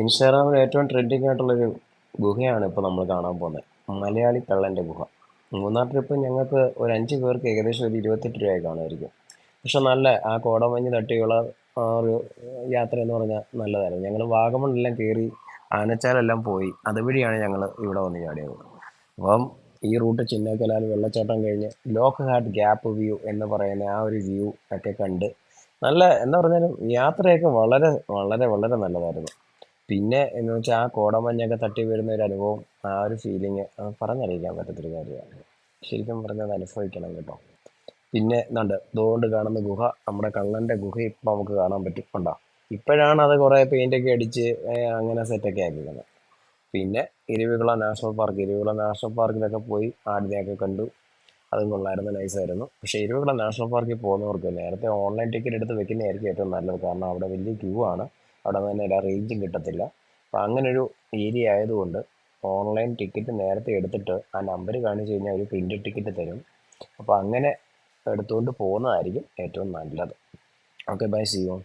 ഇൻസ്റ്റാഗ്രാമിൽ ഏറ്റവും ട്രെൻഡിങ് ആയിട്ടുള്ളൊരു ഗുഹയാണ് ഇപ്പോൾ നമ്മൾ കാണാൻ പോകുന്നത്. മലയാളി കള്ളൻ്റെ ഗുഹ. മൂന്നാർ ട്രിപ്പ് ഞങ്ങൾക്ക് ഒരു 5 പേർക്ക് ഏകദേശം ഒരു 28 രൂപയായി കാണുമായിരിക്കും. പക്ഷെ നല്ല ആ കോടമഞ്ഞ് തട്ടിയുള്ള ആ ഒരു യാത്ര എന്ന് പറഞ്ഞാൽ നല്ലതായിരുന്നു. ഞങ്ങൾ വാഗമണെല്ലാം കയറി ആനച്ചാലെല്ലാം പോയി അതുവഴിയാണ് ഞങ്ങൾ ഇവിടെ വന്ന് ചാടിയത്. അപ്പം ഈ റൂട്ട് ചിന്നക്കനാൽ വെള്ളച്ചാട്ടം കഴിഞ്ഞ് ലോക്ക് ഹാർട്ട് ഗ്യാപ്പ് വ്യൂ എന്ന് പറയുന്ന ആ ഒരു വ്യൂ ഒക്കെ കണ്ട് നല്ല എന്താ പറഞ്ഞാലും യാത്രയൊക്കെ വളരെ വളരെ വളരെ നല്ലതായിരുന്നു. പിന്നെ എന്ന് വെച്ചാൽ ആ കോടമഞ്ഞൊക്കെ തട്ടി വരുന്ന ഒരു അനുഭവം, ആ ഒരു ഫീലിംഗ് പറഞ്ഞറിയിക്കാൻ പറ്റത്തൊരു കാര്യമാണ്. ശരിക്കും പറഞ്ഞാൽ അത് അനുഭവിക്കണം കേട്ടോ. പിന്നെ ഇതുണ്ട് ഇതുകൊണ്ട് കാണുന്ന ഗുഹ, നമ്മുടെ കള്ളൻ്റെ ഗുഹ ഇപ്പം നമുക്ക് കാണാൻ പറ്റും. കണ്ടോ, ഇപ്പോഴാണ് അത് കുറേ പെയിൻ്റൊക്കെ അടിച്ച് അങ്ങനെ സെറ്റൊക്കെ ആക്കിക്കുന്നത്. പിന്നെ Eravikulam national park, Eravikulam national പാർക്കിലൊക്കെ പോയി ആടിനെയൊക്കെ കണ്ടു. അതും കൊള്ളായിരുന്നു, നൈസായിരുന്നു. പക്ഷേ ഇരവികുളം നാഷണൽ പാർക്കിൽ പോകുന്നവർക്ക് നേരത്തെ ഓൺലൈൻ ടിക്കറ്റ് എടുത്ത് വെക്കുന്നതായിരിക്കും ഏറ്റവും നല്ലത്. കാരണം അവിടെ വലിയ ക്യൂ ആണ്, അവിടെ നിന്ന് തന്നെ എല്ലാ റേഞ്ചും കിട്ടത്തില്ല. അപ്പം അങ്ങനൊരു ഏരിയ ആയതുകൊണ്ട് ഓൺലൈൻ ടിക്കറ്റ് നേരത്തെ എടുത്തിട്ട് ആ നമ്പർ കാണിച്ചു കഴിഞ്ഞാൽ ഒരു പ്രിൻ്റ് ടിക്കറ്റ് തരും. അപ്പോൾ അങ്ങനെ എടുത്തുകൊണ്ട് പോകുന്നതായിരിക്കും ഏറ്റവും നല്ലത്. Okay, bye, see U.